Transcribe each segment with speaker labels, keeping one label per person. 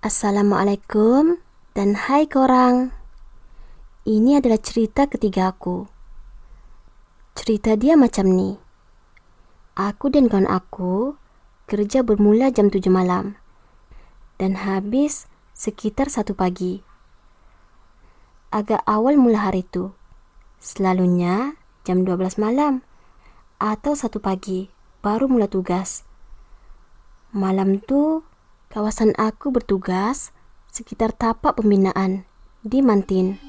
Speaker 1: Assalamualaikum dan hai korang. Ini adalah cerita ketiga aku. Cerita dia macam ni. Aku dan kawan aku kerja bermula jam 7 malam dan habis sekitar 1 pagi. Agak awal mula hari tu. Selalunya jam 12 malam atau 1 pagi baru mula tugas. Malam tu kawasan aku bertugas sekitar tapak pembinaan di Mantin.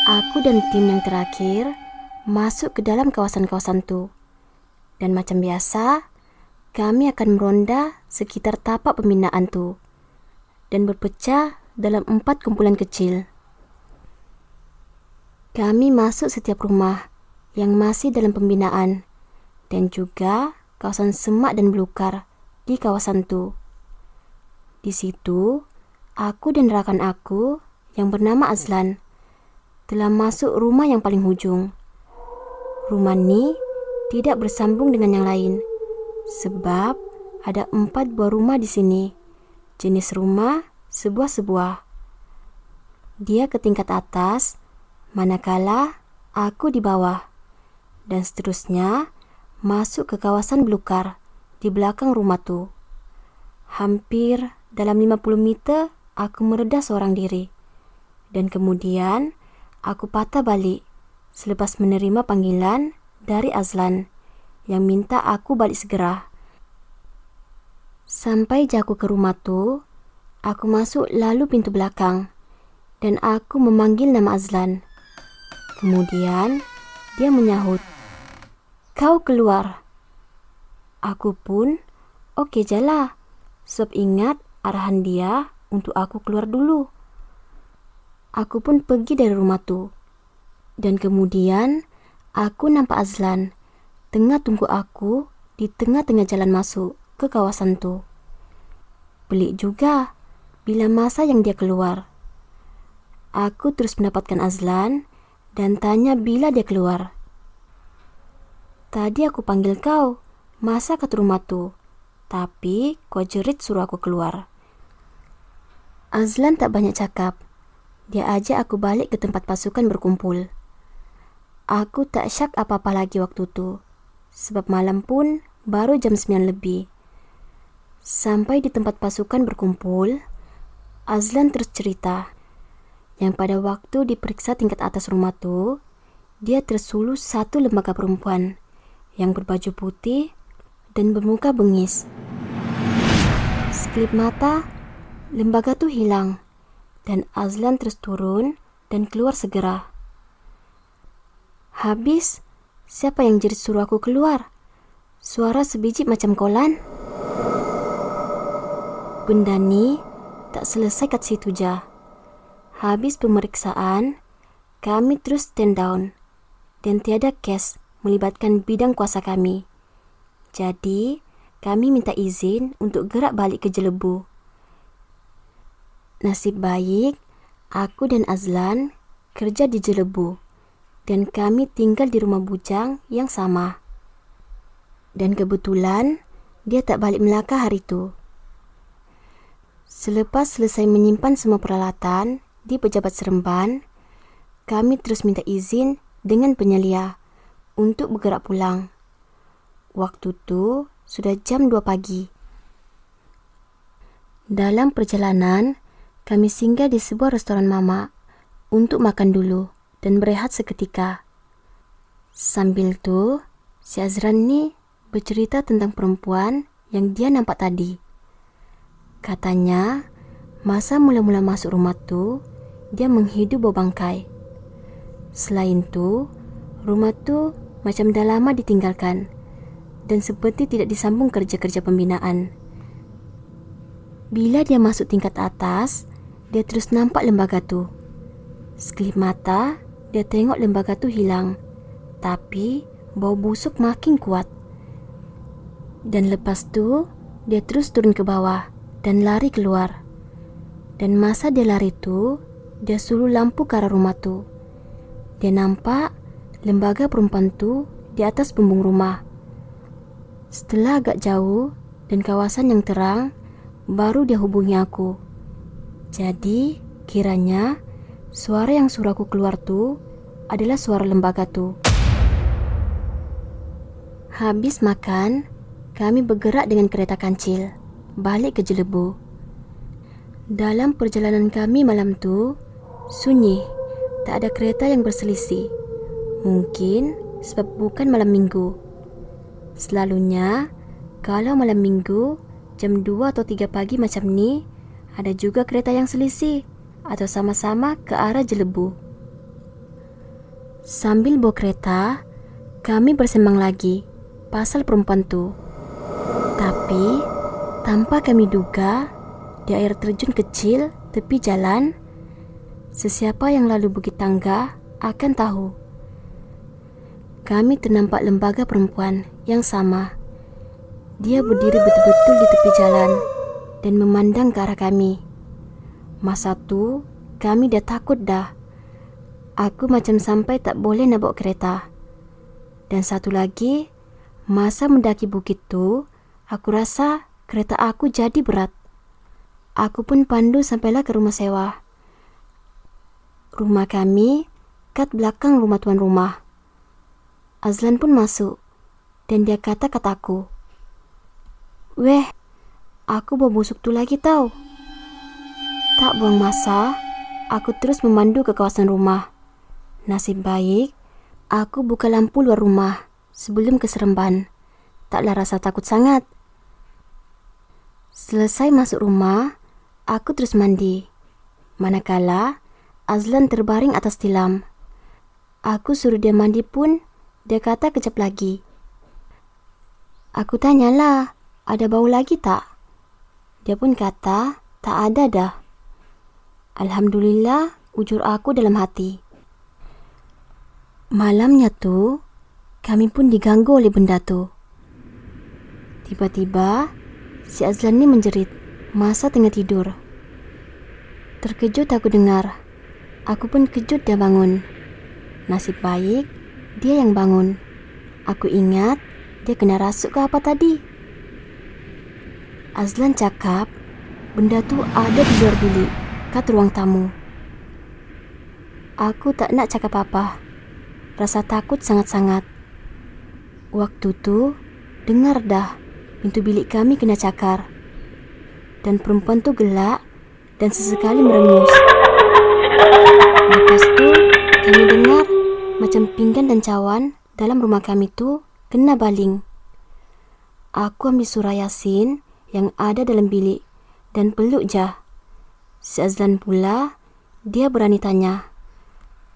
Speaker 1: Aku dan tim yang terakhir masuk ke dalam kawasan-kawasan tu. Dan macam biasa, kami akan meronda sekitar tapak pembinaan tu dan berpecah dalam 4 kumpulan kecil. Kami masuk setiap rumah yang masih dalam pembinaan dan juga kawasan semak dan belukar di kawasan tu. Di situ, aku dan rakan aku yang bernama Azlan telah masuk rumah yang paling hujung. Rumah ni tidak bersambung dengan yang lain sebab ada 4 buah rumah di sini. Jenis rumah sebuah-sebuah. Dia ke tingkat atas, manakala aku di bawah. Dan seterusnya masuk ke kawasan belukar di belakang rumah tu. Hampir dalam 50 meter, aku mereda seorang diri. Dan kemudian, aku patah balik selepas menerima panggilan dari Azlan yang minta aku balik segera. Sampai jaku ke rumah tu, aku masuk lalu pintu belakang dan aku memanggil nama Azlan. Kemudian, dia menyahut, "Kau keluar." Aku pun, "Okey je lah." Sebab ingat arahan dia untuk aku keluar dulu. Aku pun pergi dari rumah tu. Dan kemudian aku nampak Azlan tengah tunggu aku di tengah-tengah jalan masuk ke kawasan tu. Pelik juga bila masa yang dia keluar. Aku terus mendapatkan Azlan dan tanya bila dia keluar. "Tadi aku panggil kau, masa kat rumah tu? Tapi kau jerit suruh aku keluar." Azlan tak banyak cakap. Dia ajak aku balik ke tempat pasukan berkumpul. Aku tak syak apa-apa lagi waktu tu. Sebab malam pun baru jam 9 lebih. Sampai di tempat pasukan berkumpul, Azlan terus cerita yang pada waktu diperiksa tingkat atas rumah tu, dia tersulus 1 lembaga perempuan yang berbaju putih dan bermuka bengis. Sekelip mata, lembaga tu hilang dan Azlan terus turun dan keluar segera. Habis, siapa yang jerit suruh aku keluar? Suara sebiji macam kolan. Benda ni tak selesai kat situ je. Habis pemeriksaan, kami terus stand down dan tiada kes melibatkan bidang kuasa kami. Jadi, kami minta izin untuk gerak balik ke Jelebu. Nasib baik, aku dan Azlan kerja di Jelebu dan kami tinggal di rumah bujang yang sama. Dan kebetulan, dia tak balik Melaka hari tu. Selepas selesai menyimpan semua peralatan di Pejabat Seremban, kami terus minta izin dengan penyelia untuk bergerak pulang. Waktu tu sudah jam 2 pagi. Dalam perjalanan, kami singgah di sebuah restoran mamak untuk makan dulu dan berehat seketika. Sambil tu, si Azlan ni bercerita tentang perempuan yang dia nampak tadi. Katanya, masa mula-mula masuk rumah tu, dia menghidu bau bangkai. Selain tu, rumah tu macam dah lama ditinggalkan dan seperti tidak disambung kerja-kerja pembinaan. Bila dia masuk tingkat atas, dia terus nampak lembaga tu. Sekelip mata, dia tengok lembaga tu hilang. Tapi, bau busuk makin kuat. Dan lepas tu, dia terus turun ke bawah dan lari keluar. Dan masa dia lari tu, dia suluh lampu ke arah rumah tu. Dia nampak lembaga perempuan tu di atas bumbung rumah. Setelah agak jauh dan kawasan yang terang, baru dia hubungi aku. Jadi kiranya suara yang suruh aku keluar tuh adalah suara lembaga tuh. Habis makan, kami bergerak dengan kereta kancil balik ke Jelebu. Dalam perjalanan kami malam tu, sunyi, tak ada kereta yang berselisih. Mungkin sebab bukan malam minggu. Selalunya, kalau malam minggu, jam 2 atau 3 pagi macam ni, ada juga kereta yang selisih atau sama-sama ke arah Jelebu. Sambil bawa kereta, kami bersembang lagi pasal perempuan tu. Tapi, tanpa kami duga, di air terjun kecil tepi jalan, sesiapa yang lalu bukit tangga akan tahu. Kami ternampak lembaga perempuan yang sama. Dia berdiri betul-betul di tepi jalan dan memandang ke arah kami. Masa tu, kami dah takut dah. Aku macam sampai tak boleh nak bawa kereta. Dan satu lagi, masa mendaki bukit tu, aku rasa kereta aku jadi berat. Aku pun pandu sampailah ke rumah sewa. Rumah kami kat belakang rumah tuan rumah. Azlan pun masuk dan dia kata-kataku, "Weh, aku bawa busuk tu lagi tau." Tak buang masa, aku terus memandu ke kawasan rumah. Nasib baik, aku buka lampu luar rumah sebelum ke Seremban. Taklah rasa takut sangat. Selesai masuk rumah, aku terus mandi. Manakala Azlan terbaring atas tilam. Aku suruh dia mandi pun, dia kata kejap lagi. Aku tanyalah, ada bau lagi tak? Dia pun kata, tak ada dah. Alhamdulillah, ujur aku dalam hati. Malamnya tu, kami pun diganggu oleh benda tu. Tiba-tiba, si Azlan ni menjerit masa tengah tidur. Terkejut aku dengar. Aku pun kejut dia bangun. Nasib baik, dia yang bangun. Aku ingat dia kena rasuk ke apa tadi. Azlan cakap, benda tu ada di luar bilik, kat ruang tamu. Aku tak nak cakap apa. Rasa takut sangat-sangat. Waktu tu, dengar dah pintu bilik kami kena cakar. Dan perempuan tu gelak dan sesekali merengus. Lepas tu, kami dengar macam pinggan dan cawan dalam rumah kami tu kena baling. Aku ambil surah Yasin yang ada dalam bilik dan peluk jah. Si Azlan pula, dia berani tanya,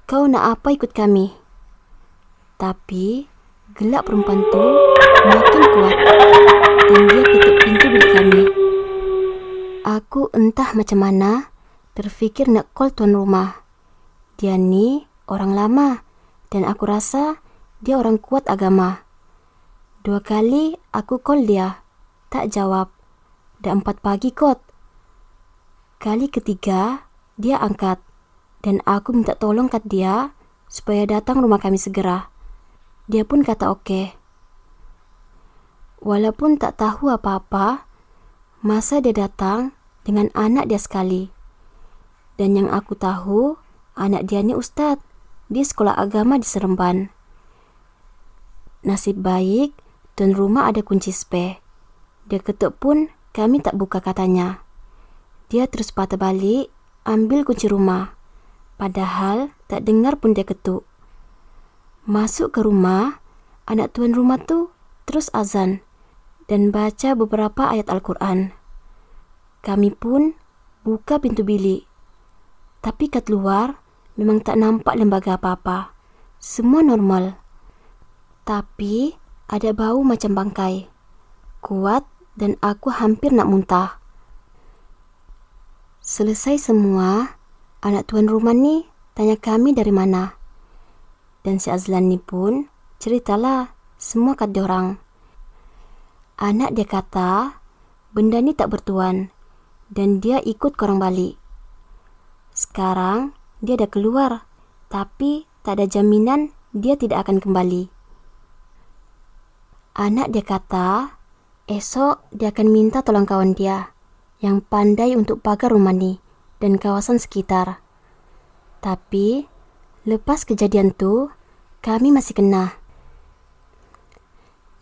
Speaker 1: "Kau nak apa ikut kami?" Tapi gelak perempuan tu makin kuat dan dia ketuk pintu bilik kami. Aku entah macam mana terfikir nak call tuan rumah. Dia ni orang lama dan aku rasa dia orang kuat agama. 2 kali aku call dia, tak jawab. Dah 4 pagi kot. Kali ketiga dia angkat dan aku minta tolong kat dia supaya datang rumah kami segera. Dia pun kata okey. Walaupun tak tahu apa-apa, masa dia datang dengan anak dia sekali. Dan yang aku tahu, anak dia ni ustaz di sekolah agama di Seremban. Nasib baik, tuan rumah ada kunci spare. Dia ketuk pun kami tak buka katanya. Dia terus patah balik, ambil kunci rumah. Padahal tak dengar pun dia ketuk. Masuk ke rumah, anak tuan rumah tu terus azan dan baca beberapa ayat Al-Quran. Kami pun buka pintu bilik. Tapi kat luar memang tak nampak lembaga apa-apa. Semua normal. Tapi ada bau macam bangkai. Kuat dan aku hampir nak muntah. Selesai semua, anak tuan rumah ni tanya kami dari mana. Dan si Azlan ni pun ceritalah semua kat diorang. Anak dia kata benda ni tak bertuan dan dia ikut korang balik. Sekarang dia dah keluar, tapi tak ada jaminan dia tidak akan kembali. Anak dia kata esok dia akan minta tolong kawan dia yang pandai untuk pagar rumah ni dan kawasan sekitar. Tapi lepas kejadian tu, kami masih kena.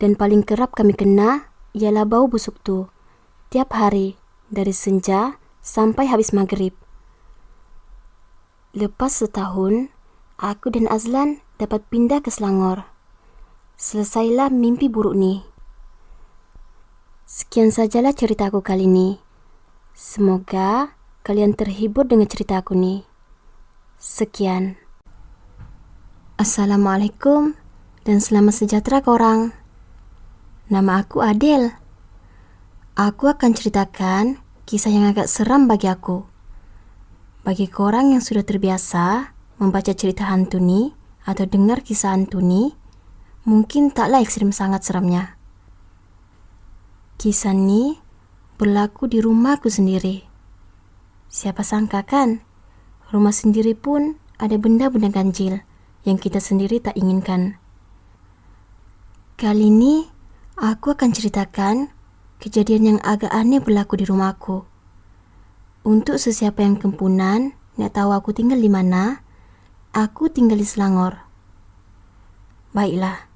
Speaker 1: Dan paling kerap kami kena ialah bau busuk tu, tiap hari dari senja sampai habis maghrib. Lepas setahun, aku dan Azlan dapat pindah ke Selangor. Selesailah mimpi buruk ni. Sekian sajalah ceritaku kali ni. Semoga kalian terhibur dengan ceritaku ni. Sekian. Assalamualaikum dan selamat sejahtera korang. Nama aku Adel. Aku akan ceritakan kisah yang agak seram bagi aku. Bagi korang yang sudah terbiasa membaca cerita hantu ni atau dengar kisah hantu ni, mungkin taklah ekstrim sangat seramnya. Kisah ni berlaku di rumahku sendiri. Siapa sangka kan, rumah sendiri pun ada benda-benda ganjil yang kita sendiri tak inginkan. Kali ini aku akan ceritakan kejadian yang agak aneh berlaku di rumahku. Untuk sesiapa yang kempunan nak tahu aku tinggal di mana, aku tinggal di Selangor. Baiklah,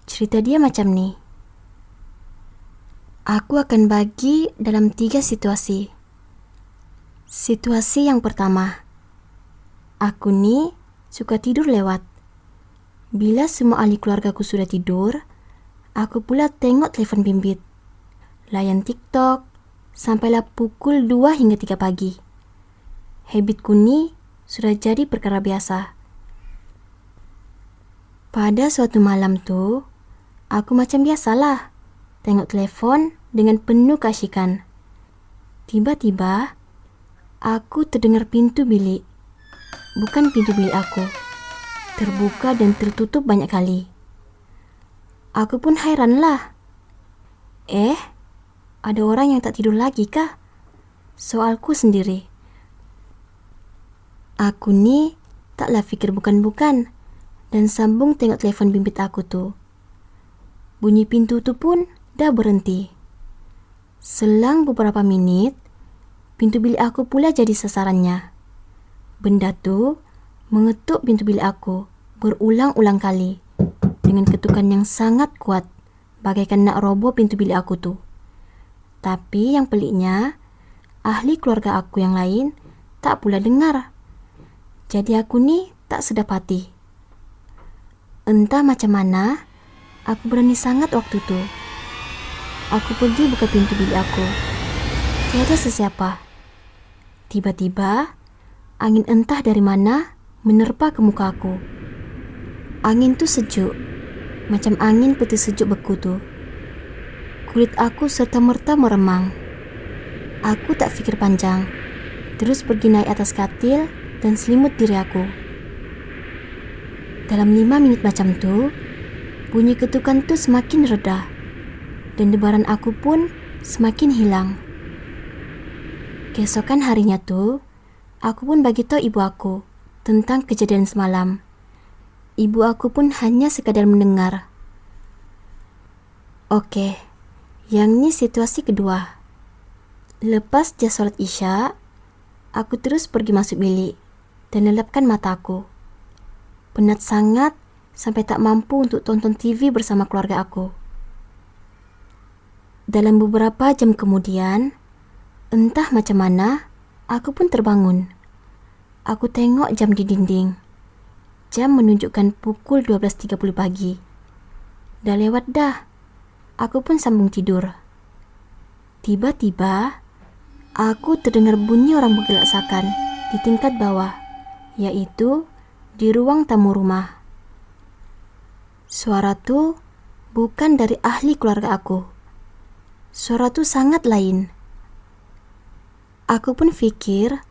Speaker 1: cerita dia macam ni. Aku akan bagi dalam 3 situasi. Situasi yang pertama, aku ni suka tidur lewat. Bila semua ahli keluargaku sudah tidur, aku pula tengok telefon bimbit, layan TikTok, sampailah pukul 2 hingga 3 pagi. Habitku ni sudah jadi perkara biasa. Pada suatu malam tu, aku macam biasalah, tengok telefon dengan penuh keasyikan. Tiba-tiba, aku terdengar pintu bilik. Bukan pintu bilik aku, terbuka dan tertutup banyak kali. Aku pun hairanlah. Ada orang yang tak tidur lagi kah? Soalku sendiri. Aku ni taklah fikir bukan-bukan dan sambung tengok telefon bimbit aku tu. Bunyi pintu tu pun dah berhenti. Selang beberapa minit, pintu bilik aku pula jadi sasarannya. Benda tu mengetuk pintu bilik aku berulang-ulang kali dengan ketukan yang sangat kuat, bagaikan nak roboh pintu bilik aku tu. Tapi yang peliknya, ahli keluarga aku yang lain tak pula dengar. Jadi aku ni tak sedap hati. Entah macam mana, aku berani sangat waktu tu. Aku pergi buka pintu bilik aku. Tiada sesiapa. Tiba-tiba, angin entah dari mana menerpa ke muka aku. Angin tu sejuk, macam angin peti sejuk beku tu. Kulit aku serta-merta meremang. Aku tak fikir panjang, terus pergi naik atas katil dan selimut diri aku. Dalam 5 minit macam tu, bunyi ketukan tu semakin reda dan debaran aku pun semakin hilang. Keesokan harinya tu, aku pun bagi tahu ibu aku tentang kejadian semalam. Ibu aku pun hanya sekadar mendengar. Okey, yang ni situasi kedua. Lepas dia solat Isya, aku terus pergi masuk bilik dan lelapkan mataku. Penat sangat sampai tak mampu untuk tonton TV bersama keluarga aku. Dalam beberapa jam kemudian, entah macam mana, aku pun terbangun. Aku tengok jam di dinding. Jam menunjukkan pukul 12.30 pagi. Dah lewat dah. Aku pun sambung tidur. Tiba-tiba, aku terdengar bunyi orang bergelak sakan di tingkat bawah, iaitu di ruang tamu rumah. Suara tu bukan dari ahli keluarga aku. Suara tu sangat lain. Aku pun fikir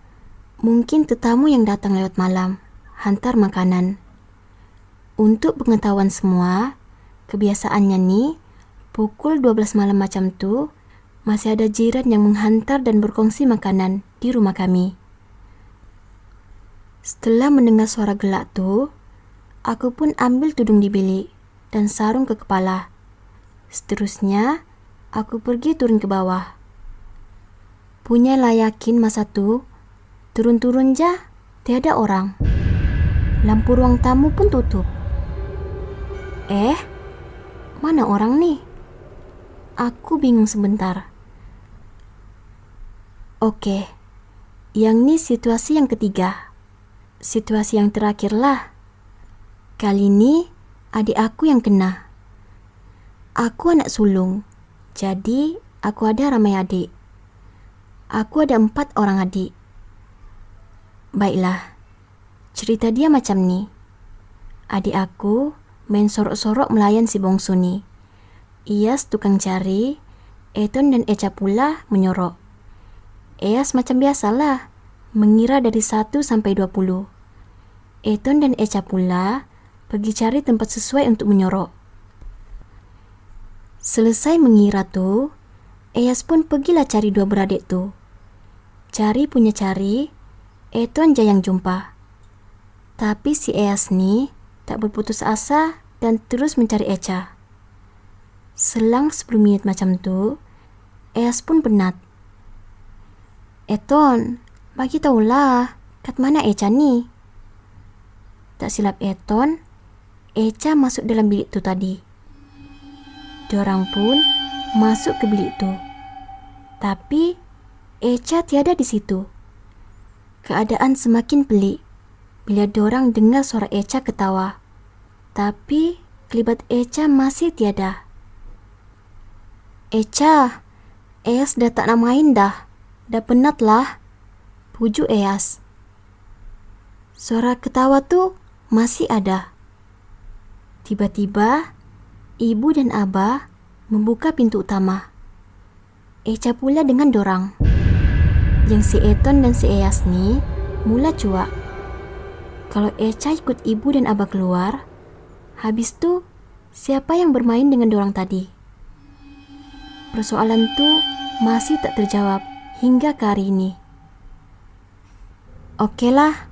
Speaker 1: mungkin tetamu yang datang lewat malam hantar makanan. Untuk pengetahuan semua, kebiasaannya ni pukul 12 malam macam tu masih ada jiran yang menghantar dan berkongsi makanan di rumah kami. Setelah mendengar suara gelak tu, aku pun ambil tudung di bilik dan sarung ke kepala. Seterusnya, aku pergi turun ke bawah. Punya lah yakin masa tu, turun-turun jah, tiada orang. Lampu ruang tamu pun tutup. Mana orang nih? Aku bingung sebentar. Oke, yang ni situasi yang ketiga. Situasi yang terakhir lah. Kali ni adik aku yang kena. Aku anak sulung, jadi aku ada ramai adik. Aku ada 4 orang adik. Baiklah, cerita dia macam ni. Adik aku main sorok-sorok melayan si bongsu ni. Ias tukang cari, Eton dan Eca pula menyorok. Ias macam biasalah, mengira dari 1 sampai 20. Eton dan Eca pula pergi cari tempat sesuai untuk menyorok. Selesai mengira tu, Ias pun pergilah cari 2 beradik tu. Cari punya cari, Eton je yang jumpa. Tapi si Ias ni tak berputus asa dan terus mencari Eca. Selang 10 minit macam tu, Ias pun penat. Eton, bagi tahulah, kat mana Eca ni? Tak silap Eton, Eca masuk dalam bilik tu tadi. Diorang pun masuk ke bilik tu. Tapi Eca tiada di situ. Keadaan semakin pelik bila diorang dengar suara Eca ketawa. Tapi kelibat Eca masih tiada. Eca, Eyas dah tak nak main dah. Dah penat lah, pujuk Eyas. Suara ketawa tu masih ada. Tiba-tiba, ibu dan abah membuka pintu utama. Eca pula dengan dorang. Yang si Eton dan si Eyas ni mula cuak. Kalau Eca ikut ibu dan abah keluar, habis tu siapa yang bermain dengan dorang tadi? Persoalan tu masih tak terjawab hingga ke hari ini. Okeylah,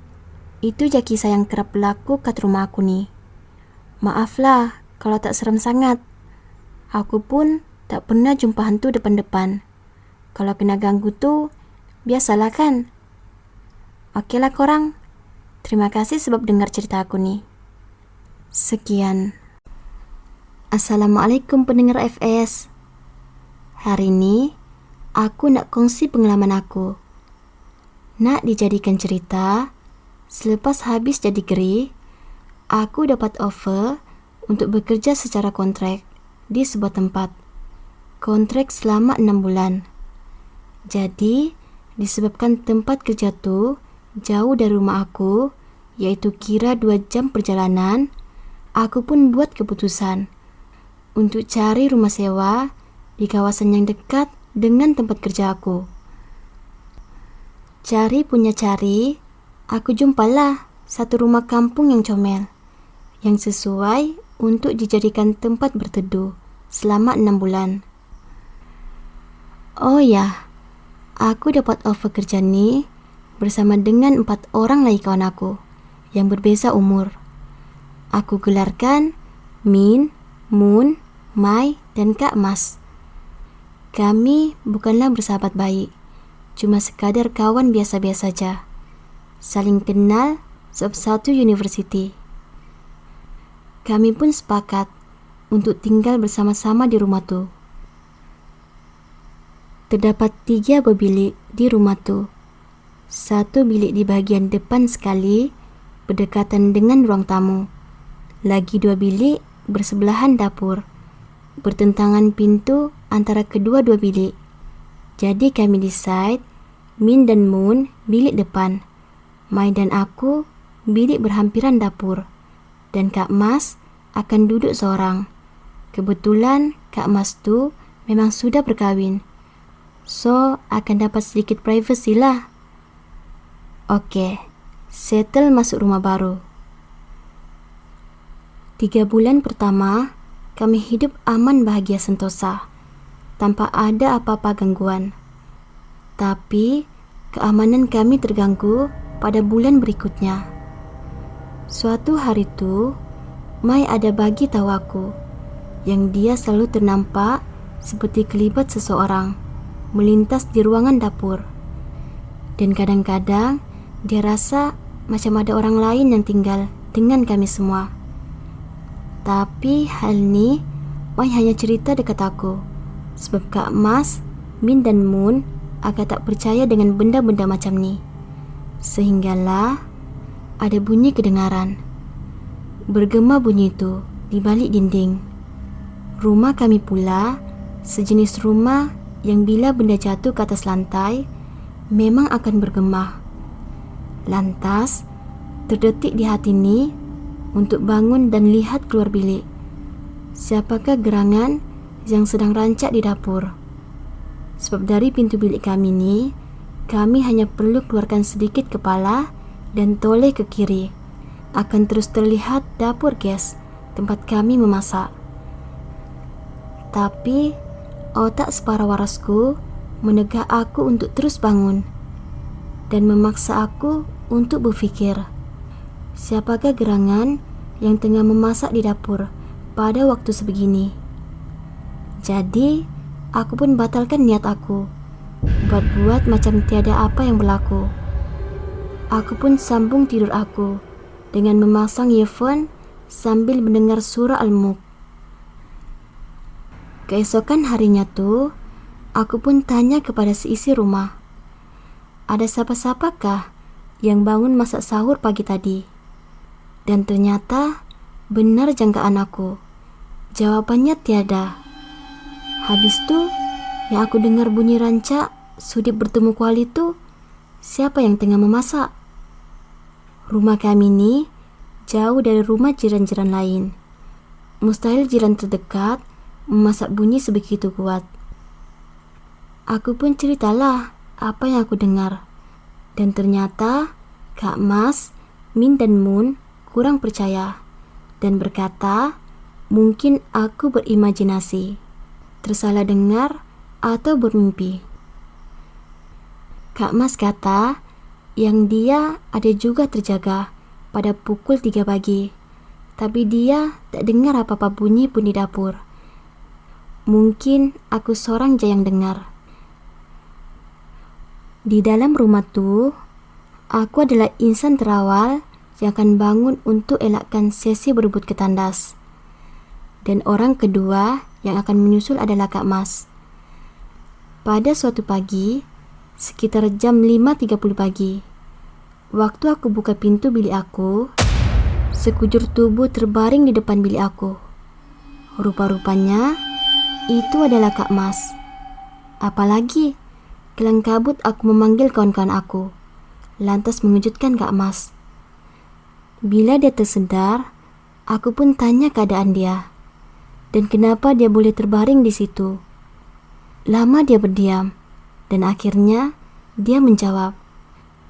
Speaker 1: itu je kisah yang kerap berlaku kat rumah aku ni. Maaflah kalau tak seram sangat. Aku pun tak pernah jumpa hantu depan-depan. Kalau kena ganggu tu, biasalah kan? Okeylah korang. Terima kasih sebab dengar cerita aku ni. Sekian. Assalamualaikum pendengar FS. Hari ni, aku nak kongsi pengalaman aku. Nak dijadikan cerita, selepas habis jadi geri, aku dapat offer untuk bekerja secara kontrak di sebuah tempat. Kontrak selama 6 bulan. Jadi, disebabkan tempat kerja tu jauh dari rumah aku, iaitu kira 2 jam perjalanan, aku pun buat keputusan untuk cari rumah sewa di kawasan yang dekat dengan tempat kerja aku. Cari punya cari, aku jumpalah satu rumah kampung yang comel, yang sesuai untuk dijadikan tempat berteduh selama 6 bulan. Oh ya, aku dapat offer kerja ni bersama dengan 4 orang lagi kawan aku yang berbeza umur. Aku gelarkan Min, Mun, Mai dan Kak Mas. Kami bukanlah bersahabat baik, cuma sekadar kawan biasa-biasa saja. Saling kenal sebab satu universiti. Kami pun sepakat untuk tinggal bersama-sama di rumah tu. Terdapat 3 berbilik di rumah tu. 1 bilik di bahagian depan sekali, berdekatan dengan ruang tamu. Lagi 2 bilik bersebelahan dapur, bertentangan pintu antara kedua-dua bilik. Jadi kami decide, Min dan Moon bilik depan, Mai dan aku bilik berhampiran dapur, dan Kak Mas akan duduk seorang. Kebetulan Kak Mas tu memang sudah berkahwin, so akan dapat sedikit privacy lah. Okey, settle masuk rumah baru. 3 bulan pertama, kami hidup aman bahagia sentosa, tanpa ada apa-apa gangguan. Tapi, keamanan kami terganggu pada bulan berikutnya. Suatu hari tu, Mai ada bagi tahu aku yang dia selalu ternampak seperti kelibat seseorang melintas di ruangan dapur. Dan kadang-kadang dia rasa macam ada orang lain yang tinggal dengan kami semua. Tapi hal ini Mai hanya cerita dekat aku, sebab Kak Mas, Min dan Moon agak tak percaya dengan benda-benda macam ni. Sehinggalah ada bunyi kedengaran. Bergema bunyi itu di balik dinding. Rumah kami pula sejenis rumah yang bila benda jatuh ke atas lantai memang akan bergema. Lantas terdetik di hati ni untuk bangun dan lihat keluar bilik. Siapakah gerangan yang sedang rancak di dapur? Sebab dari pintu bilik kami ni, kami hanya perlu keluarkan sedikit kepala dan toleh ke kiri. Akan terus terlihat dapur gas tempat kami memasak. Tapi otak separuh warasku menegah aku untuk terus bangun dan memaksa aku untuk berfikir, siapakah gerangan yang tengah memasak di dapur pada waktu sebegini. Jadi aku pun batalkan niat aku buat macam tiada apa yang berlaku. Aku pun sambung tidur aku dengan memasang earphone sambil mendengar surah Al-Mulk. Keesokan harinya tu, aku pun tanya kepada seisi rumah, ada siapa-siapakah yang bangun masak sahur pagi tadi? Dan ternyata benar jangkaan aku. Jawabannya tiada. Habis tu, yang aku dengar bunyi rancak sudip bertemu kuali tu, siapa yang tengah memasak? Rumah kami ni jauh dari rumah jiran-jiran lain. Mustahil jiran terdekat memasak bunyi sebegitu kuat. Aku pun ceritalah apa yang aku dengar. Dan ternyata Kak Mas, Min dan Moon kurang percaya dan berkata mungkin aku berimajinasi, tersalah dengar atau bermimpi. Kak Mas kata yang dia ada juga terjaga pada pukul 3 pagi, tapi dia tak dengar apa-apa bunyi pun di dapur. Mungkin aku seorang je yang dengar. Di dalam rumah tu, aku adalah insan terawal yang akan bangun untuk elakkan sesi berebut ke tandas. Dan orang kedua yang akan menyusul adalah Kak Mas. Pada suatu pagi, sekitar jam 5.30 pagi, waktu aku buka pintu bilik aku, sekujur tubuh terbaring di depan bilik aku. Rupa-rupanya, itu adalah Kak Mas. Apalagi, kelang kabut aku memanggil kawan-kawan aku, lantas mengejutkan Kak Mas. Bila dia tersedar, aku pun tanya keadaan dia dan kenapa dia boleh terbaring di situ. Lama dia berdiam dan akhirnya dia menjawab.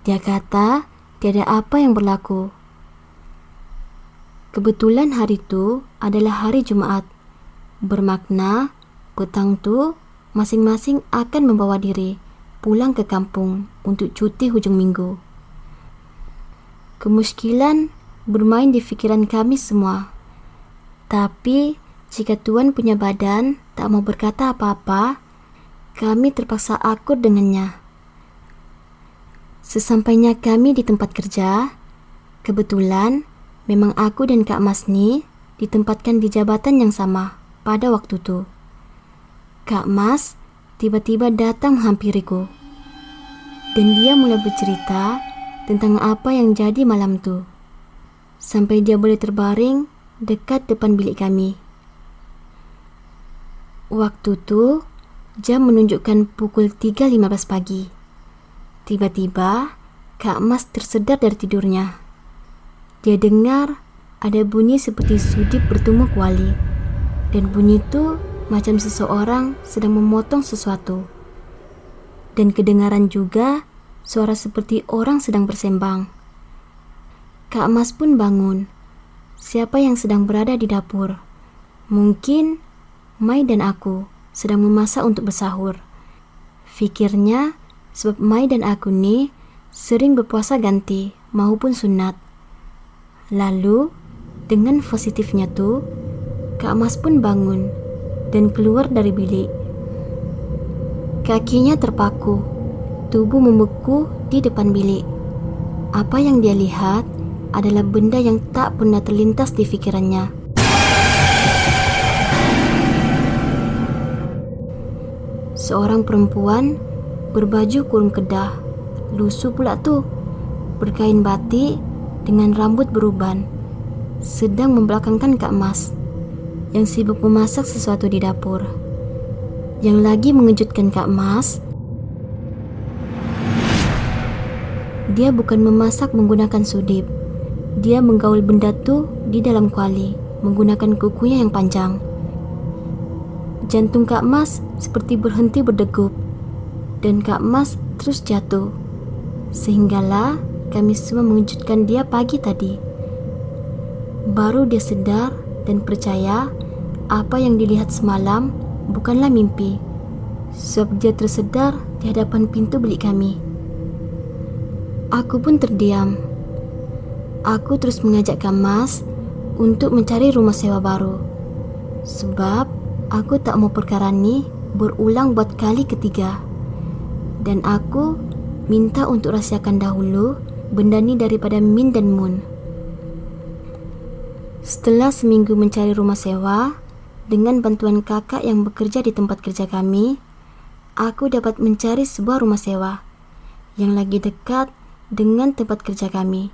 Speaker 1: Dia kata tiada apa yang berlaku. Kebetulan hari itu adalah hari Jumaat, bermakna petang tu masing-masing akan membawa diri pulang ke kampung untuk cuti hujung minggu. Kemuskilan bermain di fikiran kami semua. Tapi jika Tuan punya badan tak mau berkata apa-apa, kami terpaksa akur dengannya. Sesampainya kami di tempat kerja, kebetulan memang aku dan Kak Mas ni ditempatkan di jabatan yang sama pada waktu tu. Kak Mas tiba-tiba datang menghampiriku dan dia mulai bercerita tentang apa yang jadi malam tu, sampai dia boleh terbaring dekat depan bilik kami. Waktu tu jam menunjukkan pukul 3.15 pagi. Tiba-tiba Kak Mas tersedar dari tidurnya. Dia dengar ada bunyi seperti sudip bertemu kuali, dan bunyi itu macam seseorang sedang memotong sesuatu. Dan kedengaran juga suara seperti orang sedang bersembang. Kak Mas pun bangun. Siapa yang sedang berada di dapur? Mungkin Mai dan aku sedang memasak untuk bersahur. Fikirnya sebab Mai dan aku ni sering berpuasa ganti maupun sunat. Lalu dengan positifnya tu, Kak Mas pun bangun dan keluar dari bilik. Kakinya terpaku, tubuh membeku di depan bilik. Apa yang dia lihat adalah benda yang tak pernah terlintas di pikirannya. Seorang perempuan berbaju kurung kedah, lusuh pula tuh, berkain batik dengan rambut beruban, sedang membelakangkan Kak Mas yang sibuk memasak sesuatu di dapur. Yang lagi mengejutkan Kak Mas, dia bukan memasak menggunakan sudip. Dia menggaul benda tuh di dalam kuali menggunakan kukunya yang panjang. Jantung Kak Mas seperti berhenti berdegup dan Kak Mas terus jatuh. Sehinggalah kami semua mengejutkan dia pagi tadi. Baru dia sedar dan percaya apa yang dilihat semalam bukanlah mimpi, sebab dia tersedar di hadapan pintu bilik kami. Aku pun terdiam. Aku terus mengajak Kak Mas untuk mencari rumah sewa baru, sebab aku tak mau perkara ni berulang buat kali ketiga. Dan aku minta untuk rahsiakan dahulu benda ni daripada Min dan Mun. Setelah seminggu mencari rumah sewa, dengan bantuan kakak yang bekerja di tempat kerja kami, aku dapat mencari sebuah rumah sewa yang lagi dekat dengan tempat kerja kami.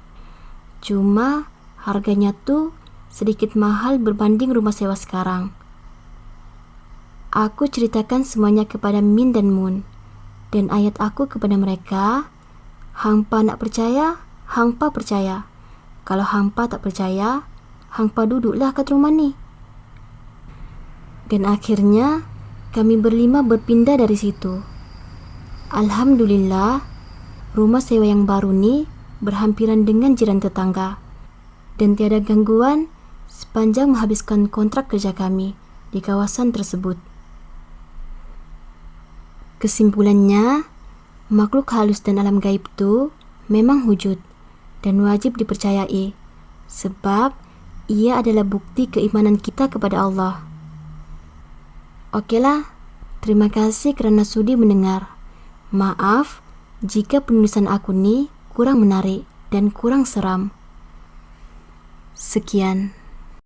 Speaker 1: Cuma harganya tuh sedikit mahal berbanding rumah sewa sekarang. Aku ceritakan semuanya kepada Min dan Mun, dan ayat aku kepada mereka, hangpa nak percaya, hangpa percaya. Kalau hangpa tak percaya, hangpa duduklah kat rumah ni. Dan akhirnya kami berlima berpindah dari situ. Alhamdulillah, rumah sewa yang baru ni berhampiran dengan jiran tetangga dan tiada gangguan sepanjang menghabiskan kontrak kerja kami di kawasan tersebut. Kesimpulannya, makhluk halus dan alam gaib tu memang wujud dan wajib dipercayai, sebab ia adalah bukti keimanan kita kepada Allah. Okeylah, terima kasih kerana sudi mendengar. Maaf jika penulisan aku ni kurang menarik dan kurang seram. Sekian.